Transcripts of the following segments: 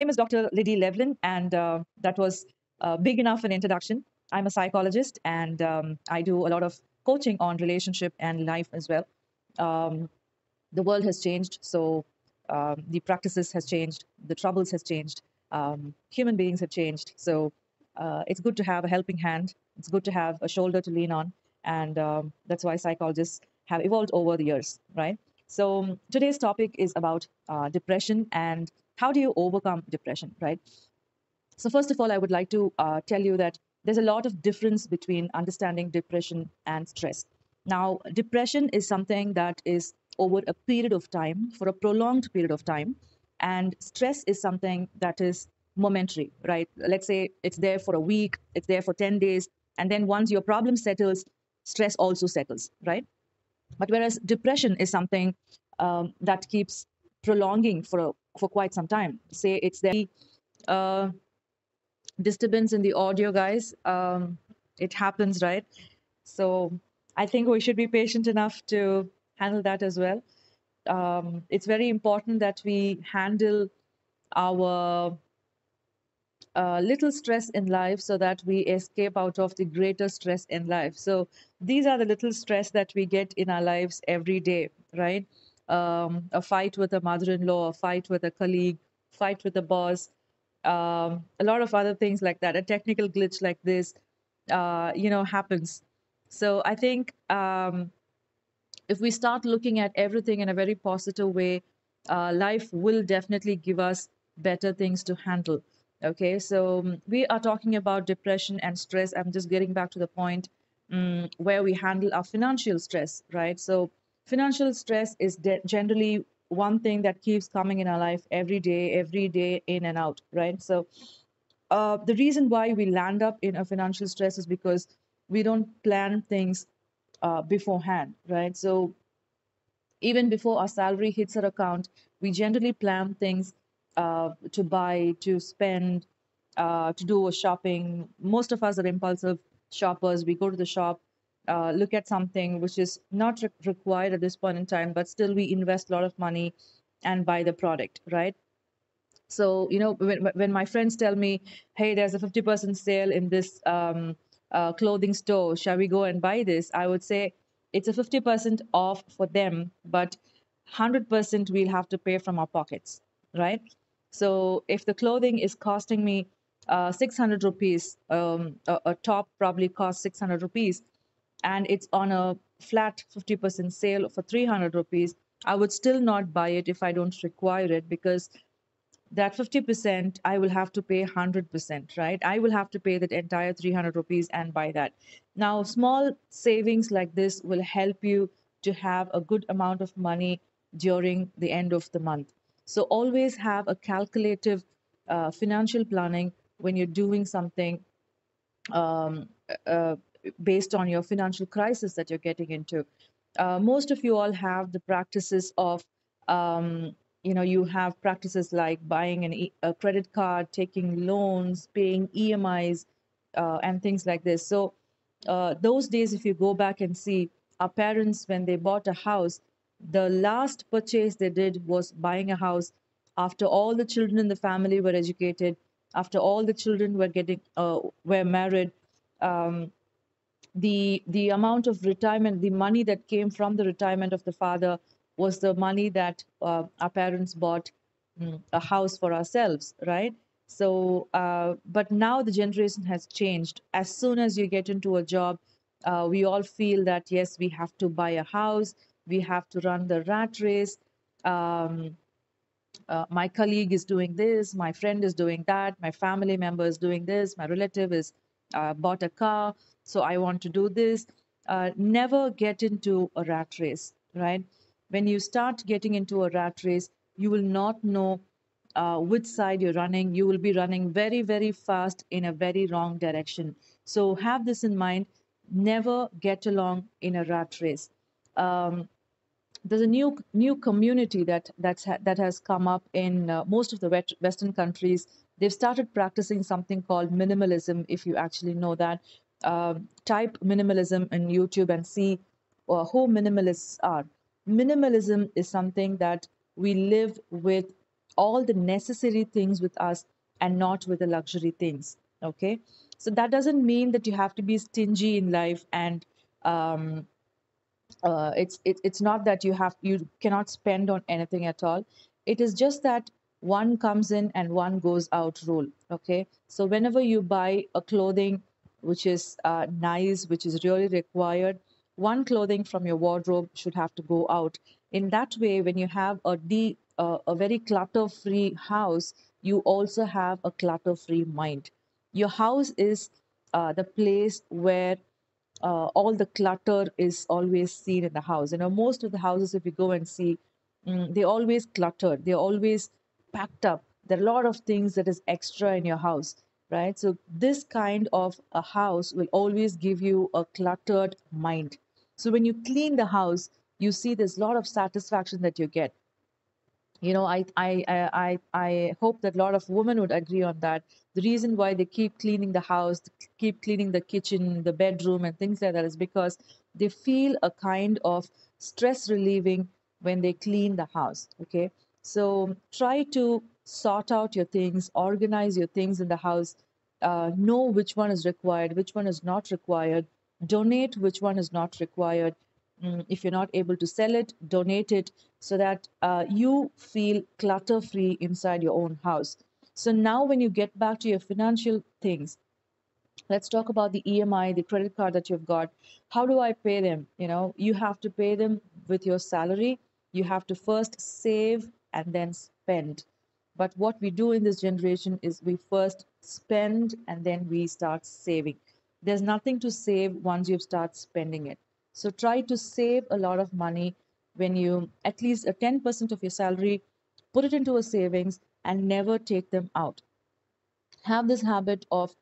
name is Dr. Lydi Levlin, and that was big enough an introduction. I'm a psychologist, and I do a lot of coaching on relationship and life as well. Um, the world has changed, so the practices has changed, the troubles has changed, human beings have changed. So it's good to have a helping hand. It's good to have a shoulder to lean on, and that's why psychologists have evolved over the years, right? So today's topic is about depression and how do you overcome depression, right? So first of all, I would like to tell you that there's a lot of difference between understanding depression and stress. Now, depression is something that is over a period of time, for a prolonged period of time, and stress is something that is momentary, right? Let's say it's there for a week, it's there for 10 days, and then once your problem settles, stress also settles, right? But whereas depression is something that keeps prolonging for quite some time. Say it's there. Uh, Disturbance in the audio, guys. It happens, right? So I think we should be patient enough to handle that as well. It's very important that we handle our little stress in life so that we escape out of the greater stress in life. So these are the little stress that we get in our lives every day, right? A fight with a mother-in-law, a fight with a colleague, fight with a boss, a lot of other things like that. A technical glitch like this, happens. So I think if we start looking at everything in a very positive way, life will definitely give us better things to handle. Okay, so we are talking about depression and stress. I'm just getting back to the point where we handle our financial stress, right? So, financial stress is generally one thing that keeps coming in our life every day, in and out, right? So, the reason why we land up in a financial stress is because we don't plan things beforehand, right? So even before our salary hits our account, we generally plan things to buy, to spend, to do a shopping. Most of us are impulsive shoppers. We go to the shop, look at something which is not required at this point in time, but still we invest a lot of money and buy the product, right? So, when my friends tell me, hey, there's a 50% sale in this clothing store, shall we go and buy this? I would say it's a 50% off for them, but 100% we'll have to pay from our pockets, right? So if the clothing is costing me 600 rupees, a top probably costs 600 rupees, and it's on a flat 50% sale for 300 rupees, I would still not buy it if I don't require it, because that 50% I will have to pay 100%, right? I will have to pay that entire 300 rupees and buy that. Now, small savings like this will help you to have a good amount of money during the end of the month. So always have a calculative financial planning when you're doing something um, uh, based on your financial crisis that you're getting into. Most of you all have the practices of, you have practices like buying a credit card, taking loans, paying EMIs, and things like this. So those days, if you go back and see, our parents, when they bought a house, the last purchase they did was buying a house after all the children in the family were educated, after all the children were married. um, the amount of retirement, the money that came from the retirement of the father, was the money that our parents bought a house for ourselves, right? So, but now the generation has changed. As soon as you get into a job, we all feel that yes, we have to buy a house, we have to run the rat race. Um, my colleague is doing this, my friend is doing that, my family member is doing this, my relative is bought a car, so I want to do this. Never get into a rat race, right? When you start getting into a rat race, you will not know which side you're running. You will be running very, very fast in a very wrong direction. So have this in mind. Never get along in a rat race. Um, there's a new community that has come up in most of the Western countries. They've started practicing something called minimalism. If you actually know that, type minimalism in YouTube and see who minimalists are. Minimalism is something that we live with all the necessary things with us and not with the luxury things. Okay, so that doesn't mean that you have to be stingy in life, and um, it's not that you cannot spend on anything at all. It is just that one comes in and one goes out rule. Okay, so whenever you buy a clothing which is nice, which is really required, one clothing from your wardrobe should have to go out. In that way, when you have a very clutter free house, you also have a clutter free mind. Your house is the place where all the clutter is always seen in the house. You know, most of the houses, if you go and see, they're always cluttered. They're always packed up. There are a lot of things that is extra in your house, right? So this kind of a house will always give you a cluttered mind. So when you clean the house, you see there's a lot of satisfaction that you get. You know, I hope that a lot of women would agree on that. The reason why they keep cleaning the house, keep cleaning the kitchen, the bedroom, and things like that is because they feel a kind of stress relieving when they clean the house. Okay, so try to sort out your things, organize your things in the house, know which one is required, which one is not required, donate which one is not required. If you're not able to sell it, donate it, so that you feel clutter free inside your own house. So now, when you get back to your financial things, let's talk about the EMI, the credit card that you've got. How do I pay them? You know, you have to pay them with your salary. You have to first save and then spend. But what we do in this generation is we first spend and then we start saving. There's nothing to save once you start spending it. So try to save a lot of money. When you at least a 10% of your salary, put it into a savings and never take them out. Have this habit of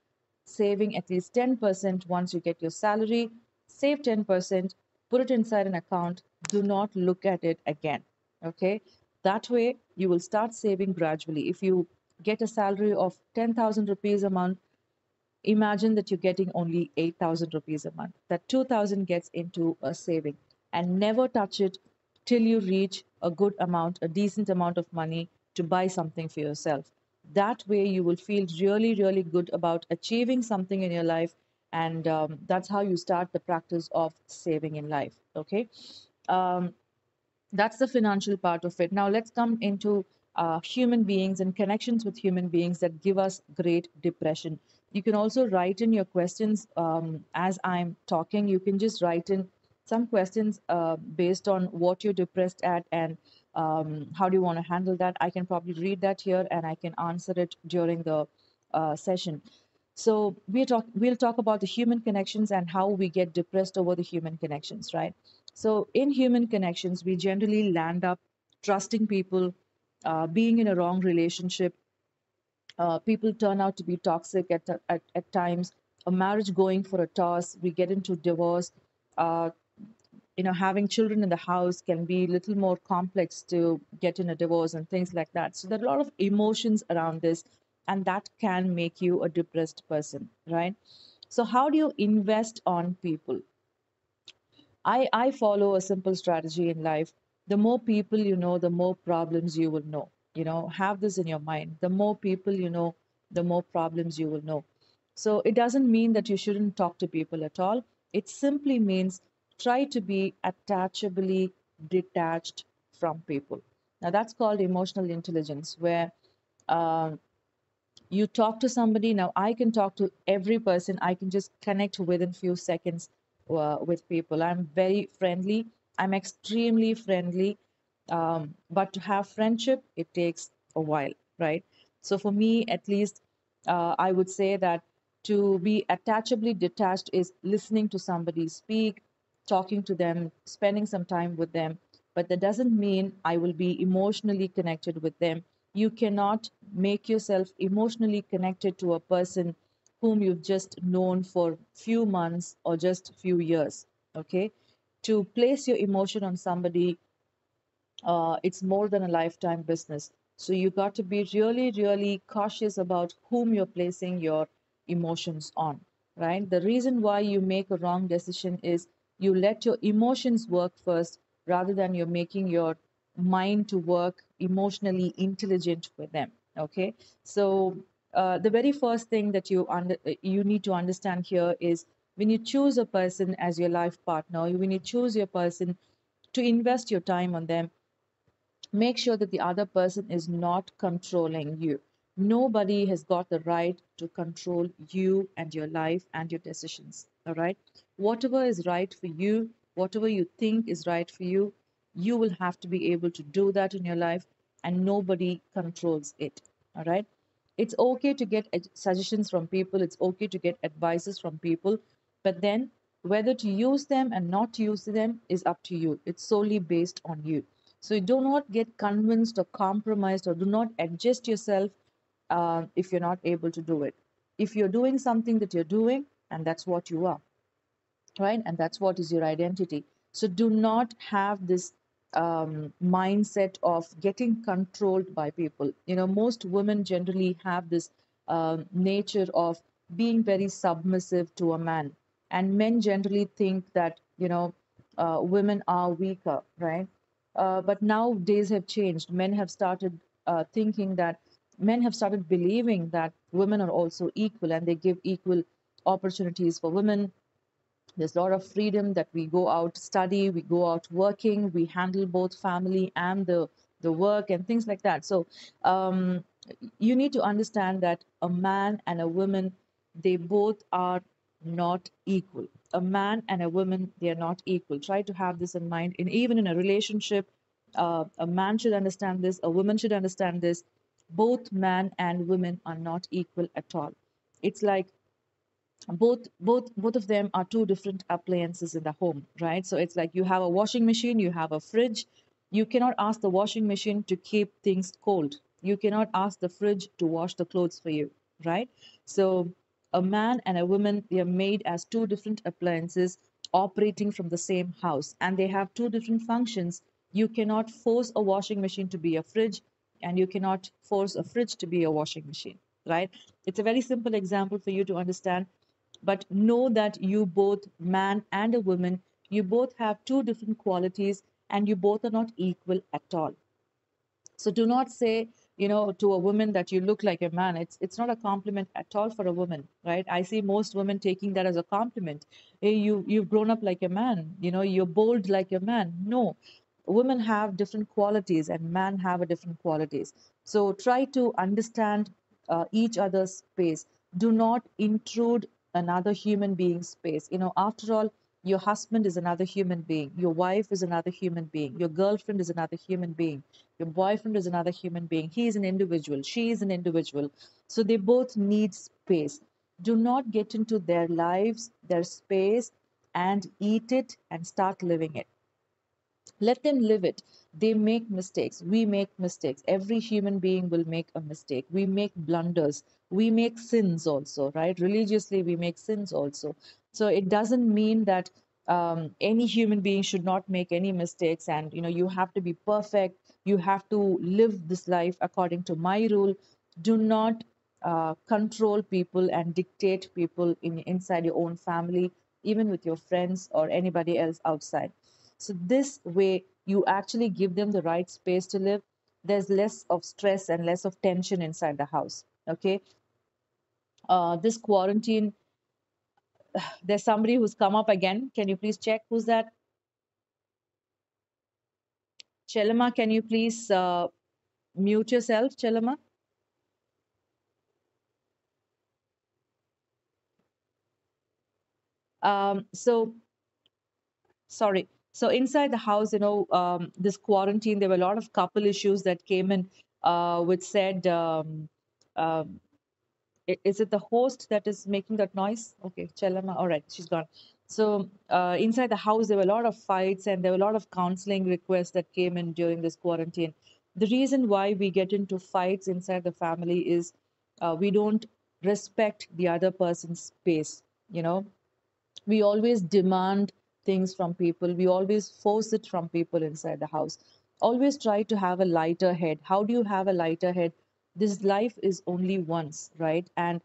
saving at least 10% once you get your salary. Save 10%, put it inside an account, do not look at it again. Okay, that way you will start saving gradually. If you get a salary of 10,000 rupees a month, imagine that you're getting only 8,000 rupees a month. That 2,000 gets into a saving, and never touch it till you reach a good amount, a decent amount of money to buy something for yourself. That way you will feel really, really good about achieving something in your life. And that's how you start the practice of saving in life. Okay. Um, that's the financial part of it. Now let's come into human beings and connections with human beings that give us great depression. You can also write in your questions as I'm talking. You can just write in some questions based on what you're depressed at, and how do you want to handle that. I can probably read that here and I can answer it during the session. So we'll talk about the human connections and how we get depressed over the human connections, right? So in human connections, we generally land up trusting people, being in a wrong relationship. People turn out to be toxic at times. A marriage going for a toss, we get into divorce. Uh, you know, having children in the house can be a little more complex to get in a divorce and things like that. So there are a lot of emotions around this, and that can make you a depressed person, right? So how do you invest on people? I follow a simple strategy in life. The more people you know, the more problems you will know. You know, have this in your mind. The more people you know, the more problems you will know. So it doesn't mean that you shouldn't talk to people at all. It simply means try to be attachably detached from people. Now that's called emotional intelligence, where um, you talk to somebody. Now I can talk to every person. I can just connect within few seconds with people. I'm very friendly. I'm extremely friendly. But to have friendship, it takes a while, right? So for me at least, I would say that to be attachably detached is listening to somebody speak, talking to them, spending some time with them. But that doesn't mean I will be emotionally connected with them. You cannot make yourself emotionally connected to a person whom you've just known for few months or just few years. Okay, to place your emotion on somebody, it's more than a lifetime business. So you got to be really, really cautious about whom you're placing your emotions on, right? The reason why you make a wrong decision is you let your emotions work first rather than you're making your mind to work emotionally intelligent with them. Okay, so the very first thing that you need to understand here is, when you choose a person as your life partner, when you choose your person to invest your time on them, make sure that the other person is not controlling you. Nobody has got the right to control you and your life and your decisions. All right. Whatever is right for you, whatever you think is right for you, you will have to be able to do that in your life, and nobody controls it. All right. It's okay to get suggestions from people, it's okay to get advices from people, but then whether to use them and not to use them is up to you. It's solely based on you. So do not get convinced or compromised, or do not adjust yourself if you're not able to do it. If you're doing something that you're doing, and that's what you are, right? And that's what is your identity. So do not have this mindset of getting controlled by people. Most women generally have this nature of being very submissive to a man, and men generally think that women are weaker, right? But now days have changed. Men have started thinking that men have started believing that women are also equal, and they give equal opportunities for women. There's a lot of freedom that we go out study, we go out working, we handle both family and the work and things like that. So um, you need to understand that a man and a woman, they both are not equal. A man and a woman, they are not equal. Try to have this in mind. Even in a relationship, a man should understand this, a woman should understand this. Both man and women are not equal at all. It's like both of them are two different appliances in the home, right? So it's like you have a washing machine, you have a fridge. You cannot ask the washing machine to keep things cold. You cannot ask the fridge to wash the clothes for you, right? So a man and a woman, they are made as two different appliances operating from the same house, and they have two different functions. You cannot force a washing machine to be a fridge, and you cannot force a fridge to be a washing machine, right? It's a very simple example for you to understand. But know that you both, man and a woman, you both have two different qualities, and you both are not equal at all. So do not say, to a woman that you look like a man. It's not a compliment at all for a woman, right? I see most women taking that as a compliment. Hey, you've grown up like a man, you're bold like a man. No, women have different qualities and men have a different qualities. So try to understand each other's space. Do not intrude another human being's space. After all, your husband is another human being, your wife is another human being, your girlfriend is another human being, your boyfriend is another human being. He is an individual, she is an individual. So they both need space. Do not get into their lives, their space, and eat it and start living it. Let them live it. They make mistakes, we make mistakes, every human being will make a mistake. We make blunders, we make sins also, right? Religiously we make sins also. So it doesn't mean that any human being should not make any mistakes, and you have to be perfect, you have to live this life according to my rule. Do not control people and dictate people inside your own family, even with your friends or anybody else outside. So this way, you actually give them the right space to live. There's less of stress and less of tension inside the house. Okay. This quarantine, there's somebody who's come up again. Can you please check who's that? Chelama, can you please mute yourself, Chelama? So sorry. So inside the house, this quarantine, there were a lot of couple issues that came in, which said, um, is it the host that is making that noise? Okay, Chelama. All right, she's gone. So inside the house, there were a lot of fights, and there were a lot of counseling requests that came in during this quarantine. The reason why we get into fights inside the family is we don't respect the other person's space. You know, we always demand things from people, we always force it from people inside the house. Always try to have a lighter head. How do you have a lighter head? This life is only once, right? And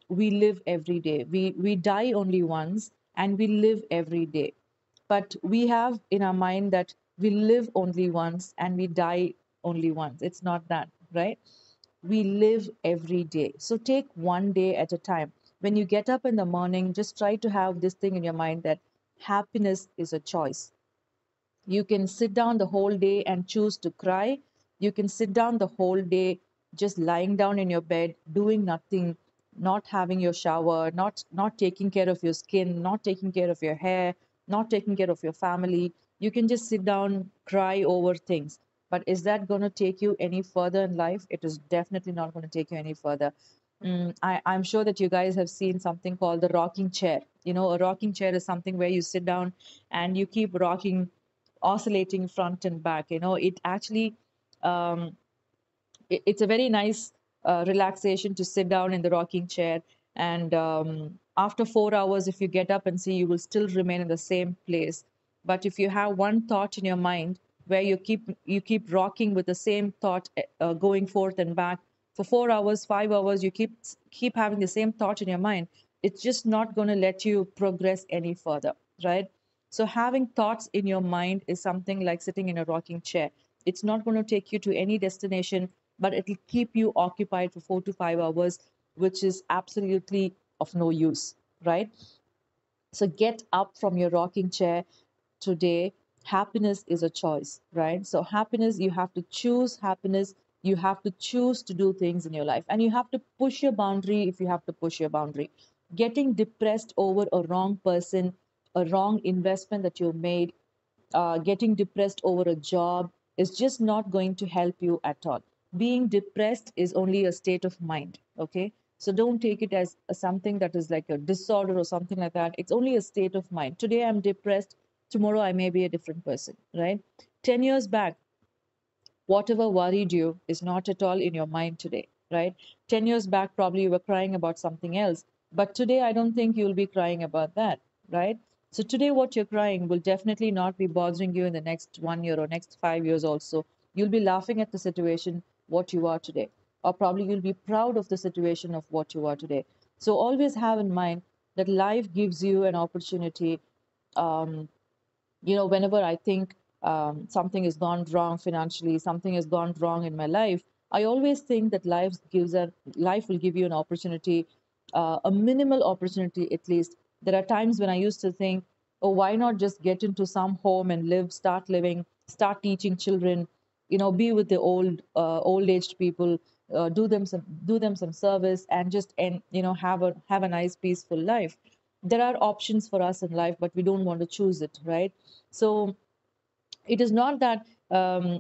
we live every day, we die only once, and we live every day. But we have in our mind that we live only once and we die only once. It's not that, right? We live every day. So take one day at a time. When you get up in the morning, just try to have this thing in your mind that happiness is a choice. You can sit down the whole day and choose to cry. You can sit down the whole day just lying down in your bed, doing nothing, not having your shower, not taking care of your skin, not taking care of your hair, not taking care of your family. You can just sit down, cry over things. But is that going to take you any further in life? It is definitely not going to take you any further. I'm sure that you guys have seen something called the rocking chair. You know, a rocking chair is something where you sit down and you keep rocking, oscillating front and back. You know, it actually um, it's a very nice relaxation to sit down in the rocking chair. And after 4 hours, if you get up and see, you will still remain in the same place. But if you have one thought in your mind where you keep rocking with the same thought, going forth and back for 4 hours, 5 hours, you keep having the same thought in your mind, it's just not going to let you progress any further, right? So having thoughts in your mind is something like sitting in a rocking chair. It's not going to take you to any destination, but it'll keep you occupied for 4 to 5 hours, which is absolutely of no use, right? So get up from your rocking chair today. Happiness is a choice, right? So happiness, you have to choose happiness. You have to choose to do things in your life, and you have to push your boundary if you have to push your boundary. Getting depressed over a wrong person, a wrong investment that you made, getting depressed over a job is just not going to help you at all. Being depressed is only a state of mind, okay? So don't take it as something that is like a disorder or something like that. It's only a state of mind. Today I'm depressed, tomorrow I may be a different person, right? 10 years back, whatever worried you is not at all in your mind today, right? 10 years back, probably you were crying about something else. But today, I don't think you'll be crying about that, right? So today, what you're crying will definitely not be bothering you in the next 1 year or next 5 years also. You'll be laughing at the situation, what you are today. Or probably you'll be proud of the situation of what you are today. So always have in mind that life gives you an opportunity. um, Whenever I think something has gone wrong financially, something has gone wrong in my life, I always think that life will give you an opportunity, a minimal opportunity at least. There are times when I used to think, oh, why not just get into some home and start living, start teaching children, be with the old aged people, do them some service, and have a nice peaceful life. There are options for us in life, but we don't want to choose it, right? So it is not that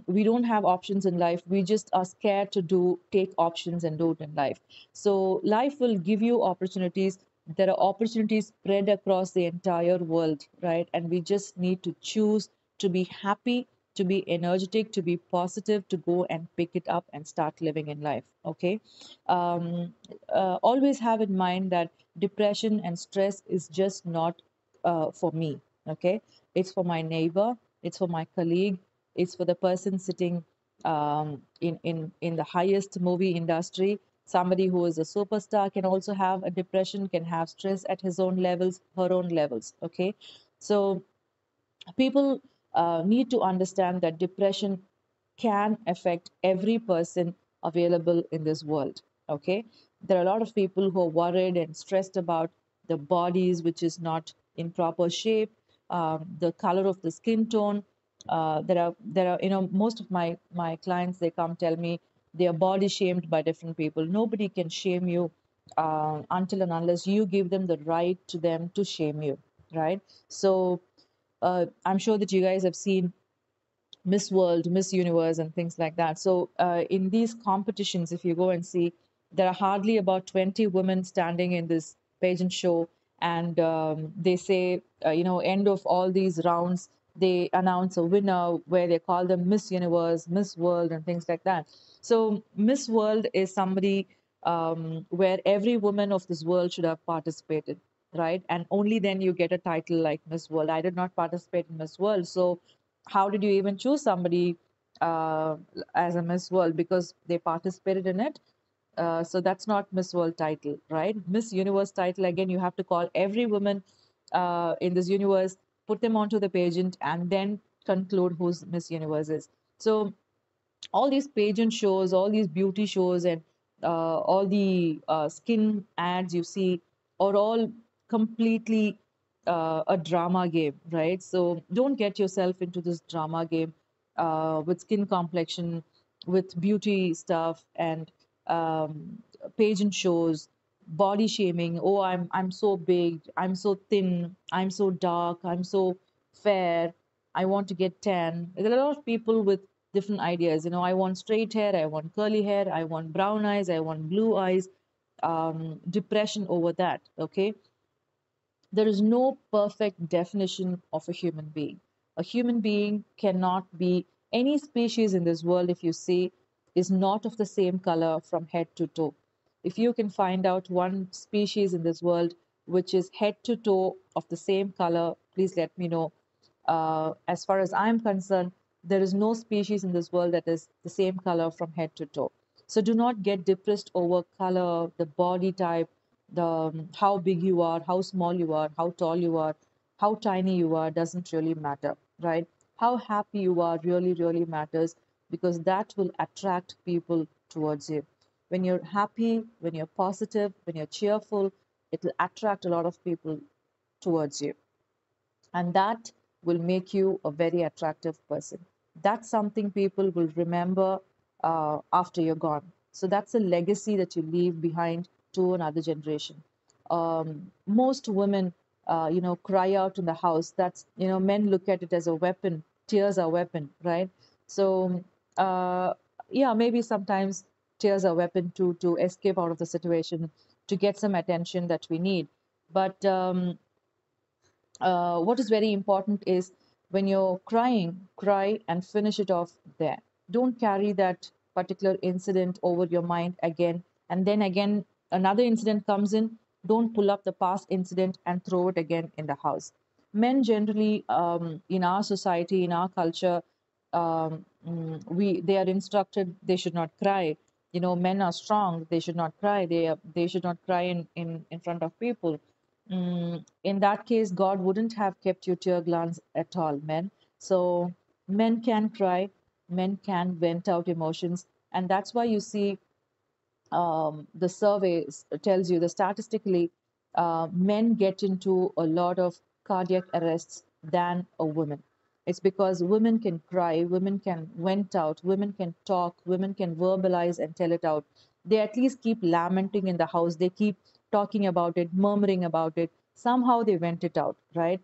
we don't have options in life. We just are scared to take options and do it in life. So life will give you opportunities. There are opportunities spread across the entire world, right? And we just need to choose to be happy, to be energetic, to be positive, to go and pick it up and start living in life. Okay. Always have in mind that depression and stress is just not for me. Okay. It's for my neighbor, it's for my colleague, it's for the person sitting in the highest movie industry. Somebody who is a superstar can also have a depression, can have stress at his own levels, her own levels. Okay. So people need to understand that depression can affect every person available in this world. Okay. There are a lot of people who are worried and stressed about the bodies which is not in proper shape, the color of the skin tone. There are most of my clients, they come tell me they are body shamed by different people. Nobody can shame you until and unless you give them the right to them to shame you, right? So I'm sure that you guys have seen Miss World, Miss Universe, and things like that. So, in these competitions, if you go and see, there are hardly about 20 women standing in this pageant show, and they say, end of all these rounds, they announce a winner where they call them Miss Universe, Miss World, and things like that. So, Miss World is somebody where every woman of this world should have participated, right? And only then you get a title like Miss World. I did not participate in Miss World, so how did you even choose somebody uh, as a Miss World? Because they participated in it. So that's not Miss World title, right? Miss Universe title, again, you have to call every woman in this universe, put them onto the pageant, and then conclude whose Miss Universe is. So all these pageant shows, all these beauty shows, and all the skin ads you see are all completely a drama game, right? So don't get yourself into this drama game with skin complexion, with beauty stuff, and pageant shows, body shaming. Oh, I'm so big, I'm so thin, I'm so dark, I'm so fair. I want to get tan. There are a lot of people with different ideas. You know, I want straight hair, I want curly hair, I want brown eyes, I want blue eyes, depression over that. Okay. There is no perfect definition of a human being. A human being cannot be any species in this world, if you see, is not of the same color from head to toe. If you can find out one species in this world which is head to toe of the same color, please let me know. As far as I'm concerned, there is no species in this world that is the same color from head to toe. So do not get depressed over color, the body type, the how big you are, how small you are, how tall you are, how tiny you are doesn't really matter, right? How happy you are really, really matters, because that will attract people towards you. When you're happy, when you're positive, when you're cheerful, it will attract a lot of people towards you, and that will make you a very attractive person. That's something people will remember after you're gone. So that's a legacy that you leave behind to another generation. Most women, cry out in the house. That's, men look at it as a weapon. Tears are weapon, right? So uh, yeah, maybe sometimes tears are weapon to escape out of the situation, to get some attention that we need. But what is very important is, when you're crying, cry and finish it off there. Don't carry that particular incident over your mind again, and then again another incident comes in. Don't pull up the past incident and throw it again in the house. Men generally, in our society, in our culture, we they are instructed they should not cry. Men are strong, they should not cry. They should not cry in front of people. In that case, God wouldn't have kept you tear glands at all, men. So men can cry, men can vent out emotions, and that's why you see, the survey tells you that statistically, men get into a lot of cardiac arrests than a woman. It's because women can cry, women can vent out, women can talk, women can verbalize and tell it out. They at least keep lamenting in the house, they keep talking about it, murmuring about it. Somehow they vent it out, right?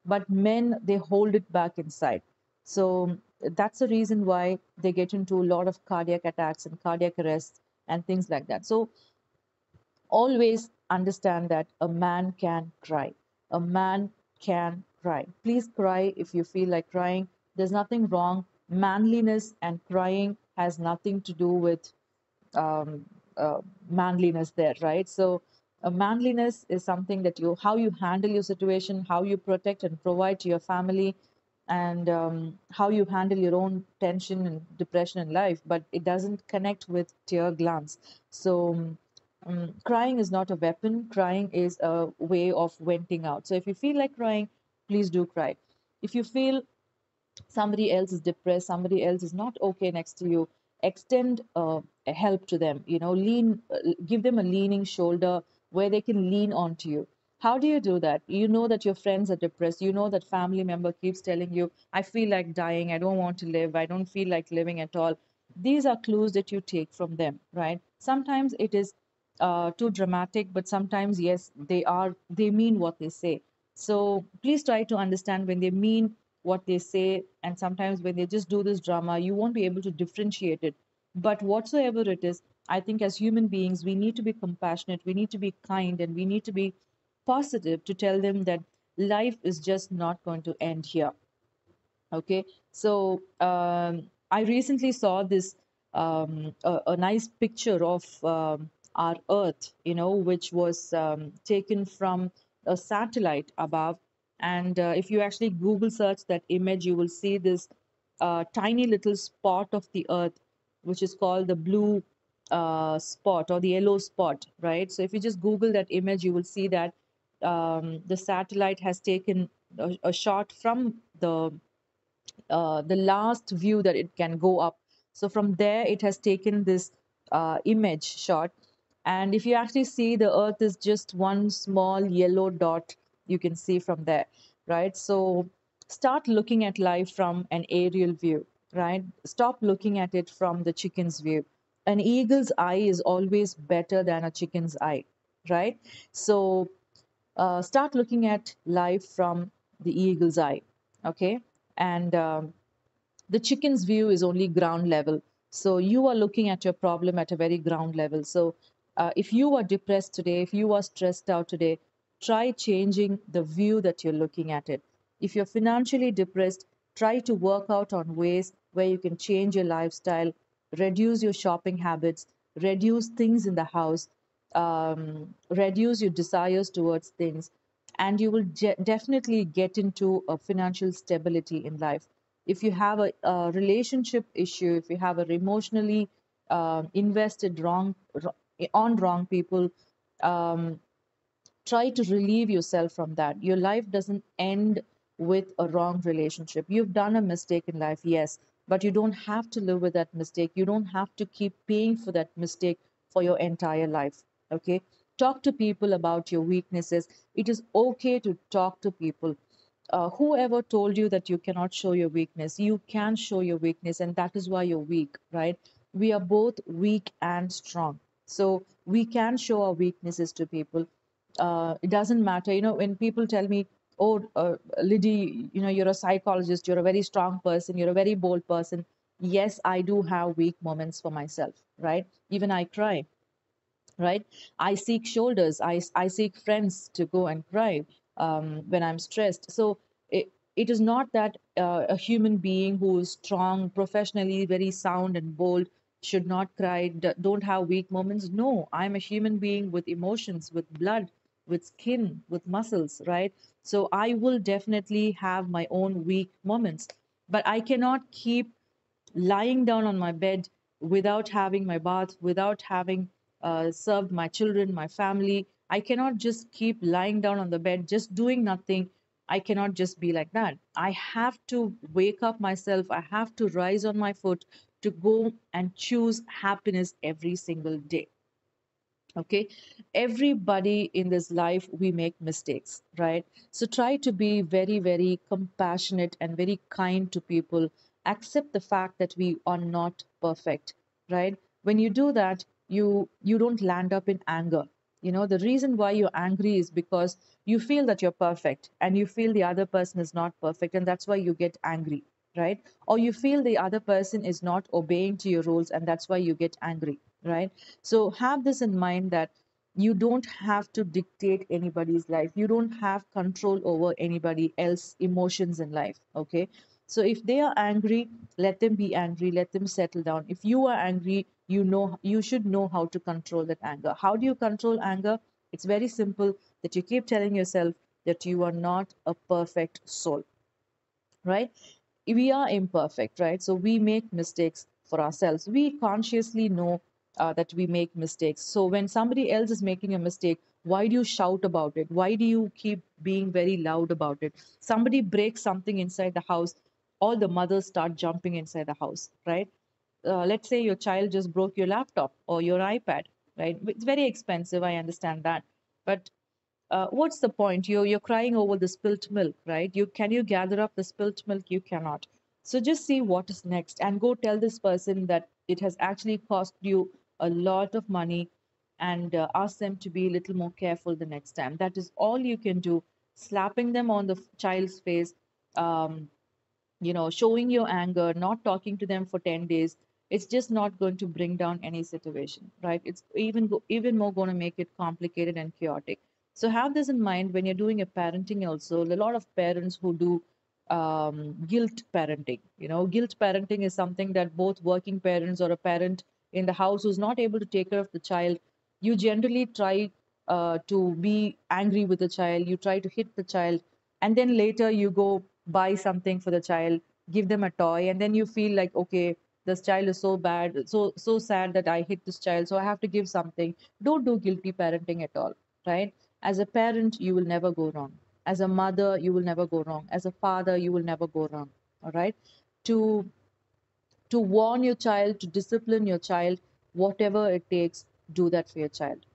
But men, they hold it back inside. So that's the reason why they get into a lot of cardiac attacks and cardiac arrests and things like that. So always understand that a man can cry. A man can cry. Please cry if you feel like crying. There's nothing wrong. Manliness and crying has nothing to do with um, manliness there, right? So manliness is something that how you handle your situation, how you protect and provide to your family, and how you handle your own tension and depression in life, but it doesn't connect with tear glands. So crying is not a weapon. Crying is a way of venting out. So if you feel like crying, please do cry. If you feel somebody else is depressed, somebody else is not okay next to you, extend a help to them. Give them a leaning shoulder where they can lean onto you. How do you do that? You know that your friends are depressed, you know that family member keeps telling you, I feel like dying, I don't want to live, I don't feel like living at all. These are clues that you take from them, right? Sometimes it is too dramatic, but sometimes, yes, they mean what they say. So please try to understand when they mean what they say, and sometimes when they just do this drama, you won't be able to differentiate it. But whatsoever it is, I think as human beings, we need to be compassionate, we need to be kind, and we need to be positive to tell them that life is just not going to end here. Okay, so I recently saw this a nice picture of our Earth, which was taken from a satellite above. And if you actually Google search that image, you will see this tiny little spot of the Earth, which is called the blue spot or the yellow spot, right? So if you just Google that image, you will see that the satellite has taken a shot from the the last view that it can go up. So from there, it has taken this image shot. And if you actually see, the Earth is just one small yellow dot you can see from there, right? So start looking at life from an aerial view, right? Stop looking at it from the chicken's view. An eagle's eye is always better than a chicken's eye, right? So start looking at life from the eagle's eye, okay? And the chicken's view is only ground level. So you are looking at your problem at a very ground level. So if you are depressed today, if you are stressed out today, try changing the view that you're looking at it. If you're financially depressed, try to work out on ways where you can change your lifestyle, reduce your shopping habits, reduce things in the house, reduce your desires towards things, and you will definitely get into a financial stability in life. If you have a relationship issue, if you have a emotionally invested on wrong people, um, try to relieve yourself from that. Your life doesn't end with a wrong relationship. You've done a mistake in life, yes, but you don't have to live with that mistake. You don't have to keep paying for that mistake for your entire life. Okay? Talk to people about your weaknesses. It is okay to talk to people. Whoever told you that you cannot show your weakness? You can show your weakness, and that is why you're weak, right? We are both weak and strong. So we can show our weaknesses to people. It doesn't matter. When people tell me, oh, Lydie, you're a psychologist, you're a very strong person, you're a very bold person. Yes, I do have weak moments for myself, right? Even I cry, right? I seek shoulders. I seek friends to go and cry when I'm stressed. So it is not that a human being who is strong, professionally very sound and bold should not cry, don't have weak moments. No, I'm a human being with emotions, with blood, with skin, with muscles, right? So I will definitely have my own weak moments, but I cannot keep lying down on my bed without having my bath, without having served my children, my family. I cannot just keep lying down on the bed, just doing nothing. I cannot just be like that. I have to wake up myself. I have to rise on my foot to go and choose happiness every single day. Okay, everybody in this life, we make mistakes, right? So try to be very, very compassionate and very kind to people. Accept the fact that we are not perfect, right? When you do that, you don't land up in anger. The reason why you're angry is because you feel that you're perfect and you feel the other person is not perfect, and that's why you get angry, right? Or you feel the other person is not obeying to your rules, and that's why you get angry, right? So have this in mind, that you don't have to dictate anybody's life. You don't have control over anybody else's emotions in life. Okay. So if they are angry, let them be angry, let them settle down. If you are angry, you should know how to control that anger. How do you control anger? It's very simple, that you keep telling yourself that you are not a perfect soul, right? We are imperfect, right? So we make mistakes for ourselves. We consciously know that we make mistakes. So when somebody else is making a mistake, why do you shout about it? Why do you keep being very loud about it? Somebody breaks something inside the house, all the mothers start jumping inside the house, right? Let's say your child just broke your laptop or your iPad, right? It's very expensive, I understand that. But what's the point? You're crying over the spilt milk, right? You gather up the spilt milk? You cannot. So just see what is next and go tell this person that it has actually cost you a lot of money, and ask them to be a little more careful the next time. That is all you can do. Slapping them on the child's face, um, showing your anger, not talking to them for 10 days, it's just not going to bring down any situation, right? It's even more going to make it complicated and chaotic. So have this in mind when you're doing a parenting also. A lot of parents who do guilt parenting. Guilt parenting is something that both working parents or a parent in the house who's not able to take care of the child, you generally try to be angry with the child, you try to hit the child, and then later you go buy something for the child, give them a toy, and then you feel like, okay, this child is so bad, so sad that I hit this child, so I have to give something. Don't do guilty parenting at all, right? As a parent, you will never go wrong. As a mother, you will never go wrong. As a father, you will never go wrong. all right? To warn your child, to discipline your child, whatever it takes, do that for your child.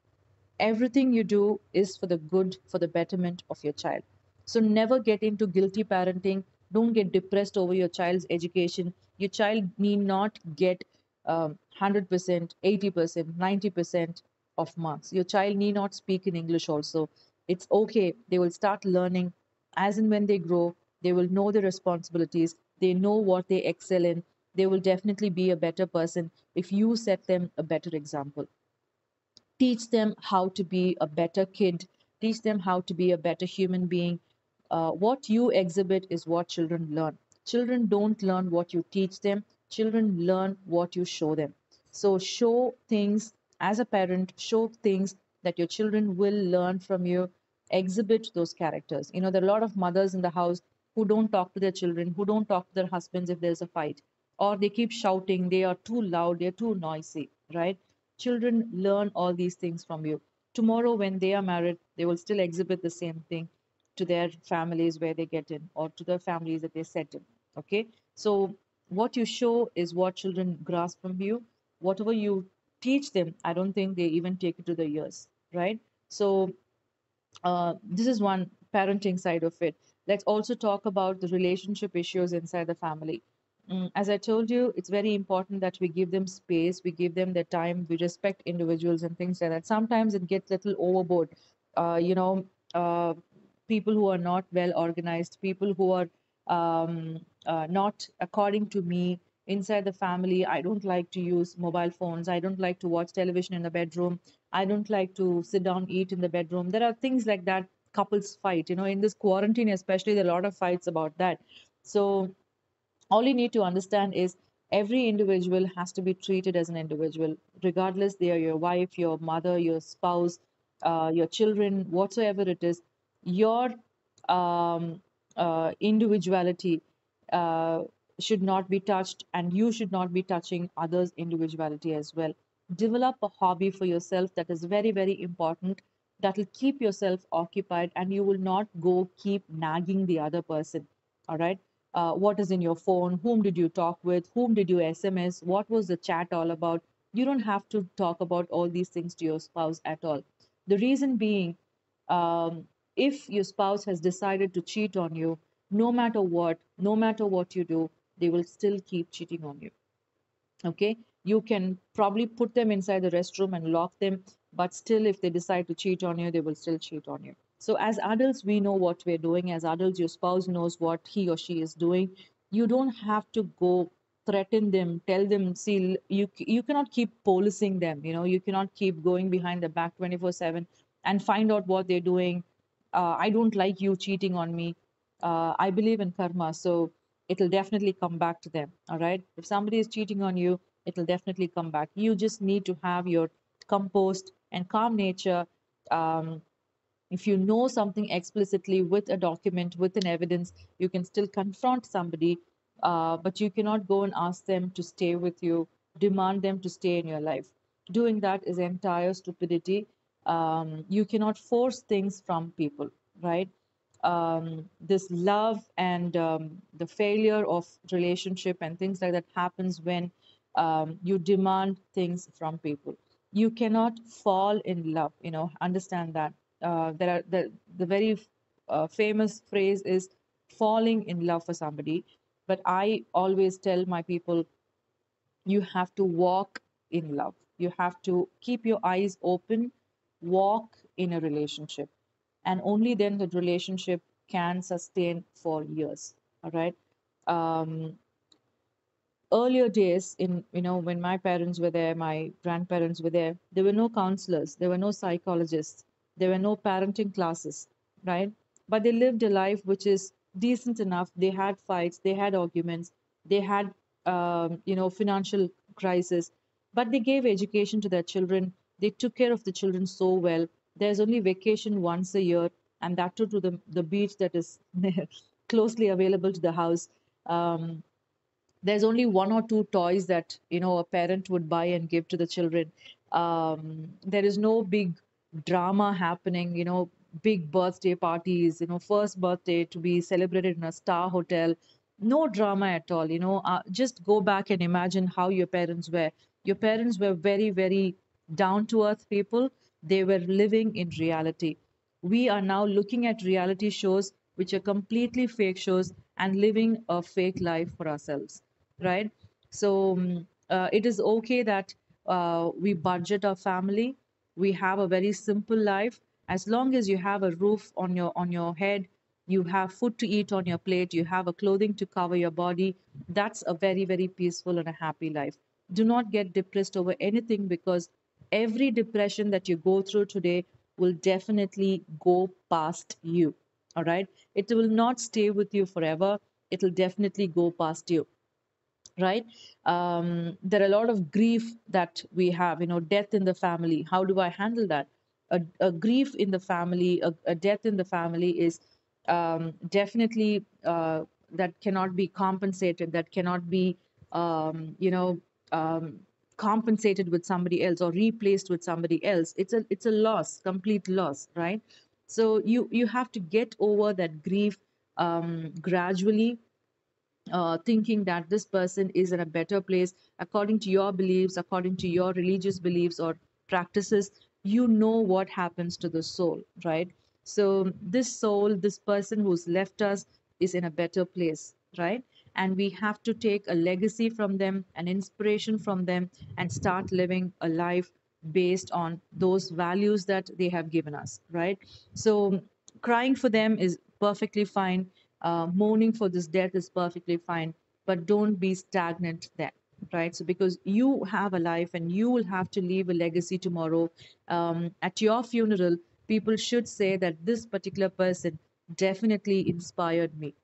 Everything you do is for the good, for the betterment of your child. So never get into guilty parenting. Don't get depressed over your child's education. Your child need not get 100%, 80%, 90% of marks. Your child need not speak in English also. It's okay. They will start learning as and when they grow. They will know the responsibilities. They know what they excel in. They will definitely be a better person if you set them a better example. Teach them how to be a better kid, teach them how to be a better human being. What you exhibit is what children learn. Children don't learn what you teach them, children learn what you show them. So show things, as a parent, show things that your children will learn from you. Exhibit those characters. You know, there are a lot of mothers in the house who don't talk to their children, who don't talk to their husbands if there's a fight, or they keep shouting, they are too loud, they're too noisy, right? Children learn all these things from you. Tomorrow, when they are married, they will still exhibit the same thing to their families where they get in, or to the families that they set in. Okay. So, what you show is what children grasp from you. Whatever you teach them, I don't think they even take it to the ears, right? So, this is one parenting side of it. Let's also talk about the relationship issues inside the family. As I told you, it's very important that we give them space, we give them their time, we respect individuals and things like that. Sometimes it gets a little overboard. You know, people who are not well organized, people who are not according to me inside the family. I don't like to use mobile phones. I don't like to watch television in the bedroom. I don't like to sit down, eat in the bedroom. There are things like that. Couples fight, you know, in this quarantine, especially, there are a lot of fights about that. So, all you need to understand is every individual has to be treated as an individual, regardless they are your wife, your mother, your spouse, your children, whatsoever it is. Your um, individuality uh, should not be touched, and you should not be touching others' individuality as well. Develop a hobby for yourself that is very, very important. That will keep yourself occupied, and you will not go keep nagging the other person. All right. What is in your phone, whom did you talk with, whom did you SMS, what was the chat all about. You don't have to talk about all these things to your spouse at all. The reason being, um, if your spouse has decided to cheat on you, no matter what you do, they will still keep cheating on you. Okay, you can probably put them inside the restroom and lock them, but still if they decide to cheat on you, they will still cheat on you. So as adults, we know what we're doing. As adults, your spouse knows what he or she is doing. You don't have to go threaten them, tell them, see, you cannot keep policing them, you know, you cannot keep going behind the back 24/7 and find out what they're doing. I don't like you cheating on me. I believe in karma, so it'll definitely come back to them. All right. If somebody is cheating on you, it'll definitely come back. You just need to have your composed and calm nature. Um, if you know something explicitly with a document, with an evidence, you can still confront somebody, but you cannot go and ask them to stay with you, demand them to stay in your life. Doing that is entire stupidity. You cannot force things from people, right? This love and the failure of relationship and things like that happens when you demand things from people. You cannot fall in love, you know, understand that. There are the very famous phrase is falling in love for somebody, but I always tell my people, you have to walk in love. You have to keep your eyes open, walk in a relationship, and only then the relationship can sustain for years. All right. Um, Earlier days, in, you know, when my parents were there, my grandparents were there were no counselors, there were no psychologists, there were no parenting classes, right? But they lived a life which is decent enough. They had fights, they had arguments, they had you know, financial crisis, but they gave education to their children. They took care of the children so well. There's only vacation once a year, and that too to the beach that is closely available to the house. There's only one or two toys that, you know, a parent would buy and give to the children. There is no big drama happening, you know, big birthday parties, you know, first birthday to be celebrated in a star hotel. no drama at all. Just go back and imagine how your parents were. Your parents were very, very down to earth people. They were living in reality. We are now looking at reality shows which are completely fake shows and living a fake life for ourselves, right? So it is okay that we budget our family. We have a very simple life. As long as you have a roof on your head, you have food to eat on your plate, you have a clothing to cover your body, that's a very, very peaceful and a happy life. Do not get depressed over anything, because every depression that you go through today will definitely go past you. All right, it will not stay with you forever. It will definitely go past you, right? There are a lot of grief that we have, death in the family. How do I handle that? A grief in the family, a death in the family is definitely that cannot be compensated, that cannot be, um, compensated with somebody else or replaced with somebody else. It's a loss, complete loss, right? So you have to get over that grief gradually, thinking that this person is in a better place according to your beliefs, according to your religious beliefs or practices. You know what happens to the soul, right? So this soul, this person who's left us, is in a better place, right? And we have to take a legacy from them, an inspiration from them, and start living a life based on those values that they have given us, right? So crying for them is perfectly fine. Mourning for this death is perfectly fine, but don't be stagnant there, right? So because you have a life and you will have to leave a legacy tomorrow, at your funeral, people should say that this particular person definitely inspired me.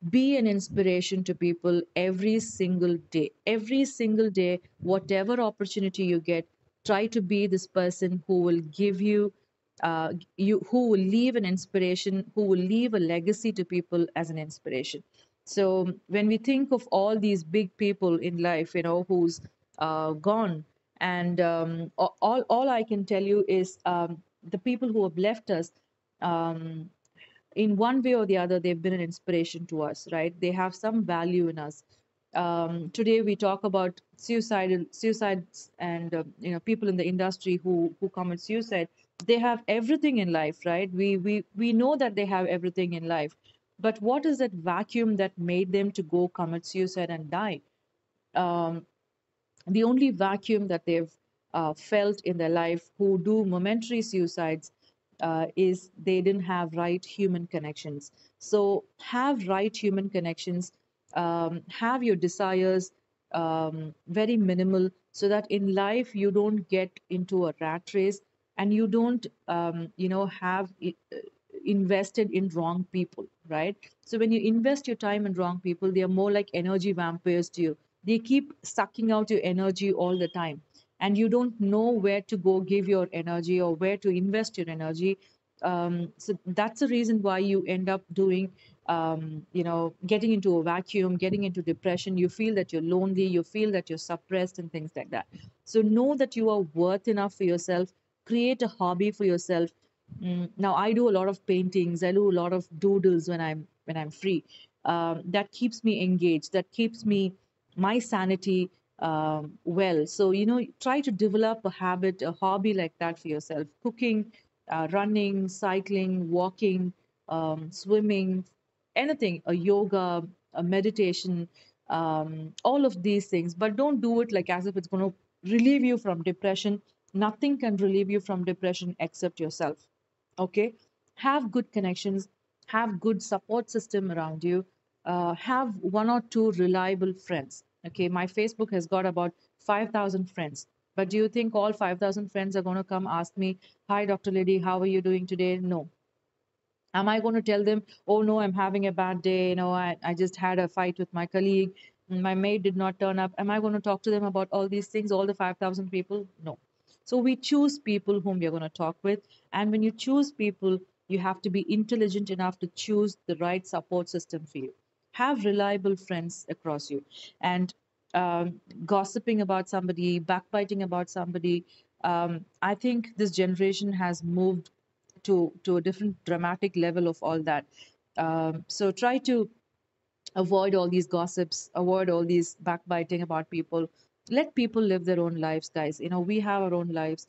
Be an inspiration to people every single day, whatever opportunity you get. Try to be this person who will give you, who will leave an inspiration, who will leave a legacy to people as an inspiration. So when we think of all these big people in life, who's gone, and all I can tell you is, the people who have left us, um, in one way or the other, they've been an inspiration to us, right? They have some value in us. Today we talk about suicides, and people in the industry who commit suicide. They have everything in life, right? We know that they have everything in life, but what is that vacuum that made them to go commit suicide and die? um, the only vacuum that they've felt in their life, who do momentary suicides, is they didn't have right human connections. So have right human connections, have your desires very minimal, so that in life you don't get into a rat race, and you don't have invested in wrong people, right? So when you invest your time in wrong people, they are more like energy vampires to you. They keep sucking out your energy all the time, and you don't know where to go give your energy or where to invest your energy. So that's the reason why you end up doing, getting into a vacuum, getting into depression. You feel that you're lonely, you feel that you're suppressed, and things like that. So know that you are worth enough for yourself. Create a hobby for yourself. Now I do a lot of paintings, I do a lot of doodles when I'm free. That keeps me engaged, that keeps me, my sanity, well. So try to develop a habit, a hobby like that for yourself. Cooking, running, cycling, walking, swimming, anything, a yoga, a meditation, all of these things. But don't do it like as if it's going to relieve you from depression. Nothing can relieve you from depression except yourself. Okay, have good connections, have good support system around you, have one or two reliable friends. Okay, my Facebook has got about 5,000 friends, but do you think all 5,000 friends are going to come ask me, hi Dr. Liddy, how are you doing today? No. Am I going to tell them, oh no, I'm having a bad day, I just had a fight with my colleague, my maid did not turn up? Am I going to talk to them about all these things, all the 5,000 people? No. So we choose people whom we're going to talk with. And when you choose people, you have to be intelligent enough to choose the right support system for you. Have reliable friends across you. And gossiping about somebody, backbiting about somebody, I think this generation has moved to a different dramatic level of all that. So try to Avoid all these gossips, avoid all these backbiting about people. Let people live their own lives, guys. We have our own lives.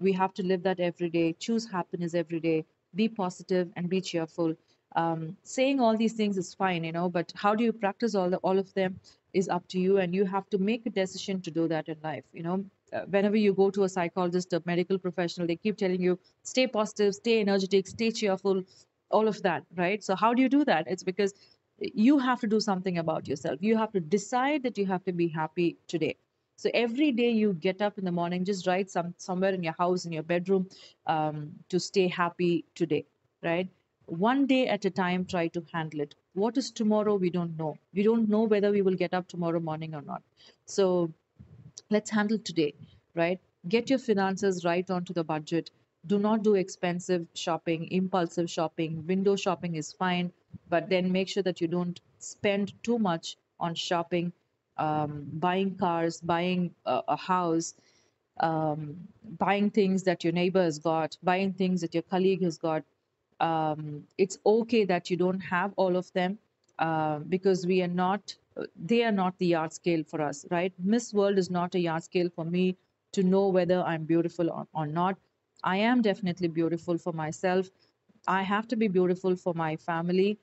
We have to live that every day. Choose happiness every day. Be positive and be cheerful. Saying all these things is fine, but how do you practice all of them is up to you, and you have to make a decision to do that in life. Whenever you go to a psychologist, a medical professional, they keep telling you stay positive, stay energetic, stay cheerful, all of that, right? So how do you do that? It's because you have to do something about yourself. You have to decide that you have to be happy today. So every day you get up in the morning, just write somewhere in your house, in your bedroom, to stay happy today, right? One day at a time, try to handle it. What is tomorrow? We don't know. We don't know whether we will get up tomorrow morning or not. So let's handle today, right? Get your finances right onto the budget. Do not do expensive shopping, impulsive shopping. Window shopping is fine, but then make sure that you don't spend too much on shopping, buying cars, buying a house, buying things that your neighbor has got, buying things that your colleague has got. It's okay that you don't have all of them, because we are not, they are not the yard scale for us, right? Miss World is not a yard scale for me to know whether I'm beautiful or not. I am definitely beautiful for myself. I have to be beautiful for my family.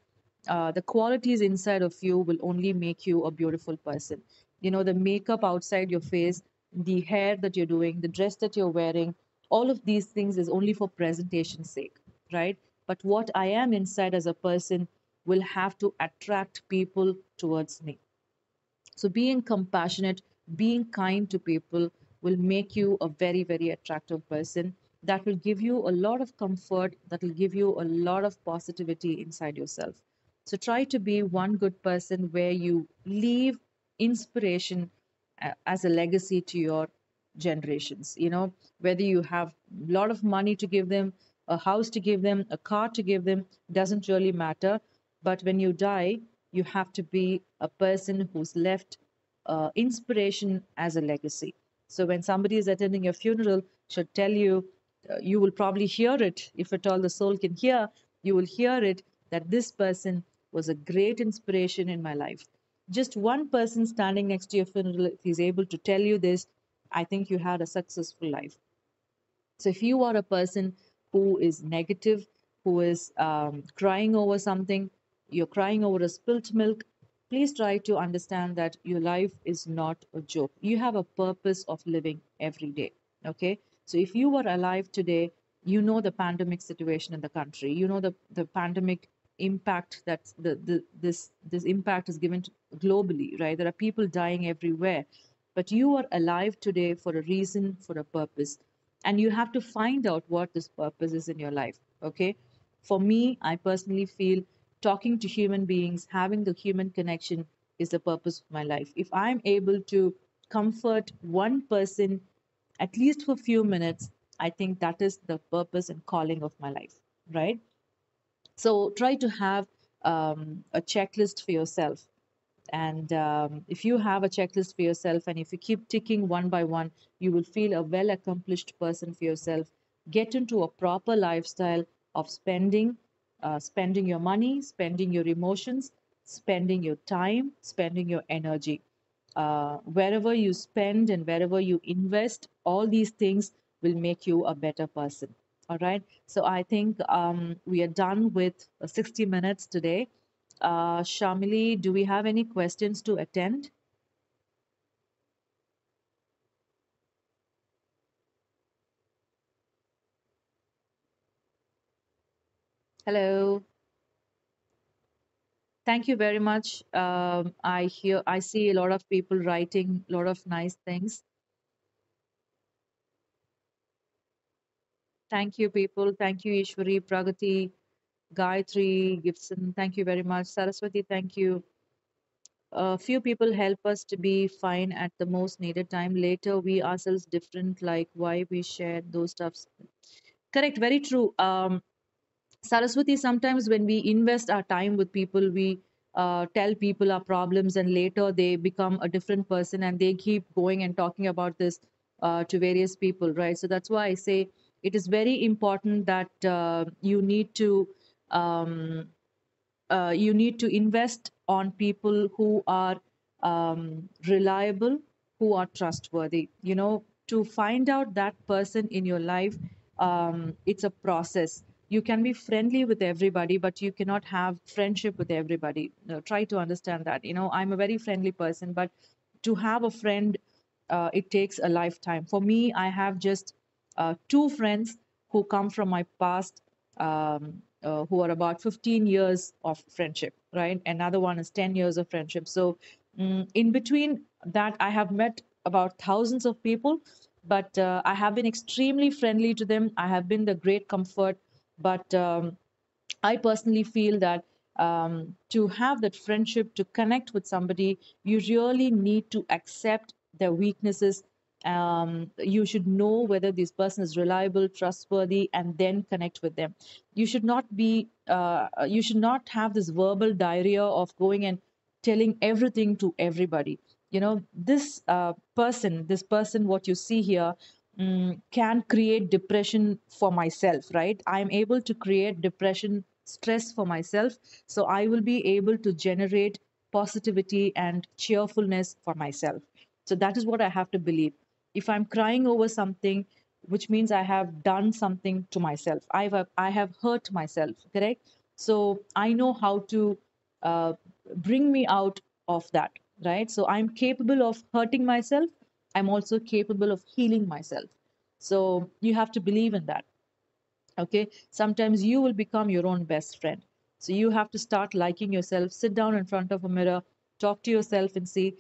The qualities inside of you will only make you a beautiful person. The makeup outside your face, the hair that you're doing, the dress that you're wearing, all of these things is only for presentation's sake, right? But what I am inside as a person will have to attract people towards me. So being compassionate, being kind to people will make you a very, very attractive person. That will give you a lot of comfort, that will give you a lot of positivity inside yourself. So try to be one good person where you leave inspiration as a legacy to your generations. Whether you have a lot of money to give them, a house to give them, a car to give them, doesn't really matter. But when you die, you have to be a person who's left inspiration as a legacy. So when somebody is attending your funeral, should tell you, you will probably hear it, if at all the soul can hear, you will hear it, that this person was a great inspiration in my life. Just one person standing next to your funeral, if he's able to tell you this, I think you had a successful life. So if you are a person who is negative, who is crying over something, you're crying over a spilt milk, please try to understand that your life is not a joke. You have a purpose of living every day. Okay. So if you were alive today, you know the pandemic situation in the country. You know the pandemic impact that this impact is given globally, right? There are people dying everywhere. But you are alive today for a reason, for a purpose, and you have to find out what this purpose is in your life. Okay. For me, I personally feel talking to human beings, having the human connection is the purpose of my life. If I'm able to comfort one person at least for a few minutes, I think that is the purpose and calling of my life, right? So try to have a checklist for yourself. And if you have a checklist for yourself, and if you keep ticking one by one, you will feel a well accomplished person for yourself. Get into a proper lifestyle of spending your money, spending your emotions, spending your time, spending your energy. Wherever you spend and wherever you invest, all these things will make you a better person. All right. So I think we are done with 60 minutes today. Shamili, do we have any questions to attend? Hello. Thank you very much. I see a lot of people writing a lot of nice things. Thank you, people. Thank you, Ishwari, Pragati, Gayatri, Gibson. Thank you very much. Saraswati, thank you. A few people help us to be fine at the most needed time. Later, we ourselves different, like why we share those stuffs. Correct, very true. Saraswati, sometimes when we invest our time with people, we tell people our problems, and later they become a different person and they keep going and talking about this to various people, right? So that's why I say it is very important that you need to um, you need to invest on people who are reliable, who are trustworthy. To find out that person in your life, it's a process. You can be friendly with everybody, but you cannot have friendship with everybody. Try to understand that. I'm a very friendly person, but to have a friend, it takes a lifetime. For me, I have just two friends who come from my past, who are about 15 years of friendship, right? Another one is 10 years of friendship. So, in between that, I have met about thousands of people, but I have been extremely friendly to them. I have been the great comfort, but I personally feel that to have that friendship, to connect with somebody, you really need to accept their weaknesses. You should know whether this person is reliable, trustworthy, and then connect with them. You should not have this verbal diarrhea of going and telling everything to everybody. This person, what you see here, can create depression for myself, right? I'm able to create depression, stress for myself. So I will be able to generate positivity and cheerfulness for myself. So that is what I have to believe. If I'm crying over something, which means I have done something to myself. I have hurt myself, correct? So I know how to uh, bring me out of that, right? So I'm capable of hurting myself. I'm also capable of healing myself. So you have to believe in that. Okay, sometimes you will become your own best friend. So you have to start liking yourself, sit down in front of a mirror, talk to yourself and see,